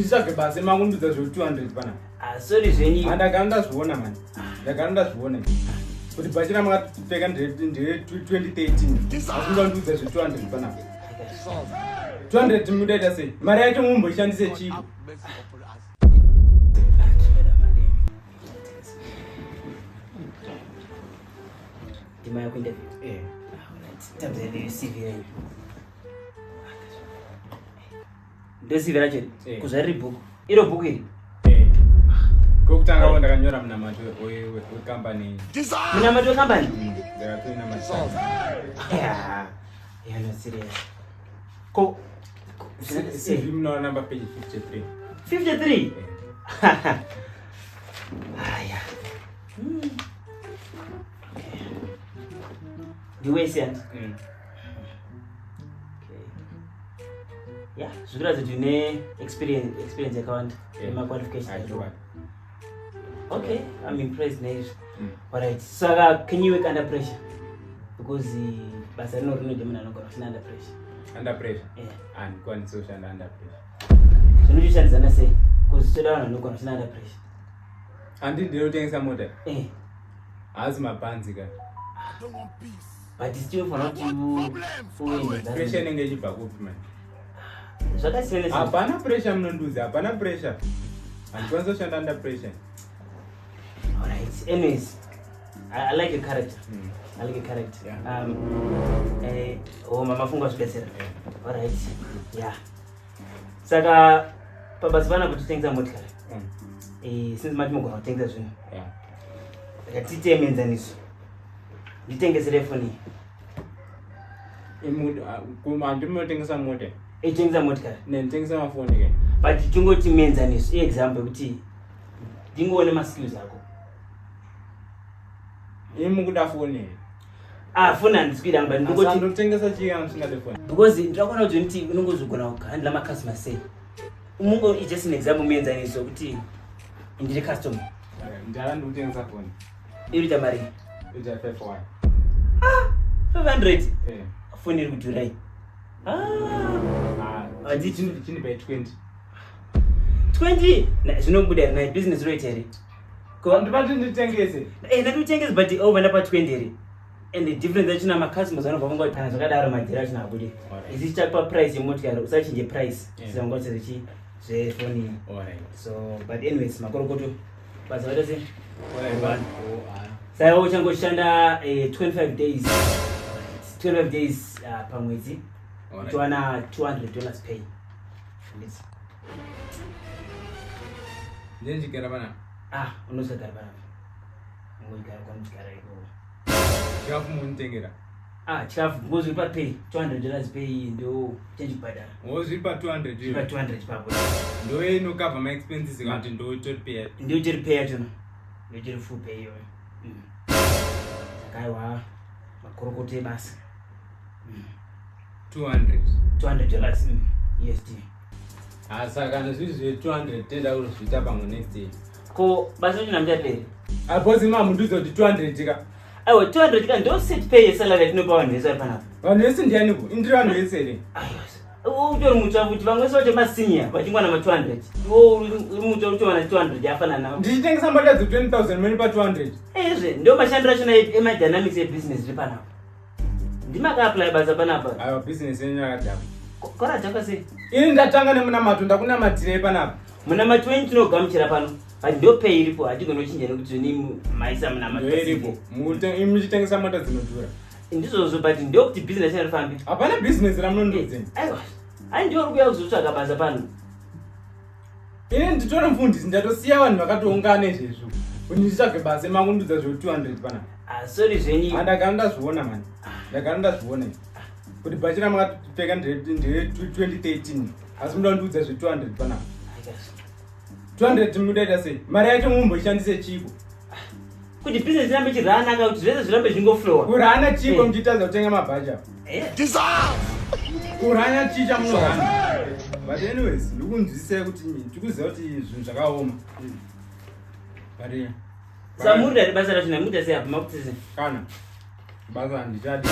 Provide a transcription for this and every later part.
Kunishaka basa makundudza zvo 200 pana. Sorry zvenyi. Andakanda zviona man. Ndakanda zviona. Kuti bachira makapfeka ndire 2013. Asingandudza zvo 200 pana. 200 mudaita sei? Mari yacho mumboshandise chipo. Ndima yako interview. Tamzele CV yangu. Ndo CV racho kuzari book. Iro book iri. Kokutanga wanda kanyora muna macho we company. Muna macho company? There are 2 numbers. Yeah. Yeah, no serious. Ko CV muna number page 53. 53? Yeah. Yeah. The way sent. Okay. Yeah, so that's a experience account in my qualification. Okay, I'm impressed, Nate. Alright, so can you work under pressure? Because but I know you don't under pressure. Under pressure? Yeah. And go on social under pressure. So you should say, because today I'm not under pressure. And did you think some other? As my panziga. I don't want peace. But it's still for not you following that. Pressure engage back up, man. So that's really Apana pressure, I'm not losing. Apana pressure. And constitution under pressure. Alright, anyways, I like your character. I like your character. Yeah. Oh, mama funga special. Alright, yeah. Saka, papa sibana kuti tengza motikari. Since mati mugona tengza zvino. Yeah. Akatite menzaniso. Nditengesere foni. Kuma ndimotengesa mota. Tengesa motikari. Nentengesa mafoni ke. But chingoti menzaniso, example kuti ndingoone ma skills ako. Mukuda foni. Foni andiswida ngba ndingoti ndotengesa chiyanga singade foni. Because ndakona kuti nti unongozogona kuhandla ma customer say. Umungo is just an example menzaniso kuti ndiri customer. Ndara ndotengesa foni. Irita mari. Ija 500. 500. Foni iri kudurai. Chini by 20. 20? Zvinobuda na business rate here. Ko ndibati nditengese. Ndakutengesa but over napa 20 here. And the difference that china ma customers vanobva vangoti kana zvakadaro madhira china abudi. Is it pa price yemotikari usachinje price. Zvangoti zvichi zvefoni. So but anyways makorokoto basa vada sei? Saiwa uchangoshanda 25 days. 12 days pamwedzi. Tuwana $200 pay. Njikera bana. Unosagara bana. Ngoigara kwa mchikara iko. Chikafu munitengera. Chikafu ngozi pa pay $200 pay ndo change padara. Ngozi pa 200 hiyo. Pa 200 papo. Ndo ino cover my expenses kanti ndo to pay. Ndo to pay tona. Ndo full pay yo. Sakaiwa makorokote basa. $200 USD. Saka ndizvi 200 tenda urozvita pamwe next day. Ko basa ndinamjadleri. Apozi mama ndizo kuti 200 tika. Aiwa 200 tika ndo set pay salary tinopa vanhu vese panapa. Vanhu vese ndiani ku? Indiri vanhu vese ere. Utori mutsva kuti vamwe sote masinya vachingwana ma 200. Iwo mutori kuti wana 200 yafana nawo. Ndichitengesa mbada dzi 20000 meni pa 200. Ezve ndo mashandira chona ema dynamics e business ri panapa. Ndimaka apply basa panapa. Aiwa business yenyu yakadhaba. Kora dzaka sei? Ini ndatanga nemunamato ndakuna matire panapa. Muna ma 20 tinogamuchira pano. But ndo pay iripo atigondochinja nekuti ni maisa muna ma 20 iripo. Muchitengesa mota dzinodhura. Ndizvo but ndo kuti business yarifambi. Hapana business ramunondodzenza. Aiwa. Ai ndio rukuya kuzotsvaga basa pano. Ini nditora mufundisi ndatosiya vanhu vakatoungana izvezvo. Kuti nditsvage basa makundudza zvo 200 panapa. Sorry zvenyi. Ndakanda zviona man. Ndakanda zviona. Kuti bachira makapfeka ndire 2013. Asi mundandudza zvo 200 panapa. 200 mudaita sei? Mari yacho mumboshandise chipo. Kuti business irambe chirana kuti zvese zvirambe zvingoflowa. Kurana chipo muchitadza kutenga mabhaja. Kuranya chicha munorana. But anyways, ndikunzwisisa kuti ndikuziva kuti zvinhu zvakaoma. Bari. Samurira basa racho namuda sei apa makutse. Kana. Basa ndichadi.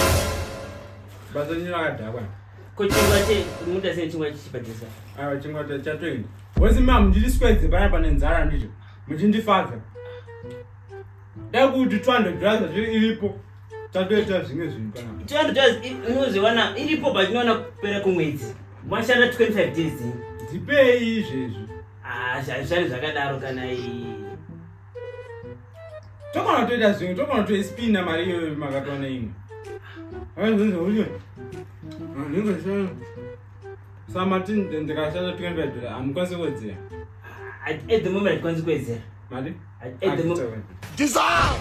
Basa nyira kadhakwa. Ko chingwa che muda sei chingwa chichibhadhisa. Chingwa cha 20. Wessy mama ndiswedze panapa nenzara ndicho. Muchindifadza. Dakuti 200 dollars iripo. Tatoita zvimwe zvinhu panapa. 200 dollars inoziwana iripo but inoona kupera kumwedzi. Mwashanda 25 days. Ndipei izvezvi. Zvari zvakadaro kana tokona toita zvimwe tokona toispina mari iyoyo makatona imwe samati ndikashanda 25 dollars hamukwanisi kuwedzera. at the moment hatikwanisi kuwedzera mari at the moment Dissolve!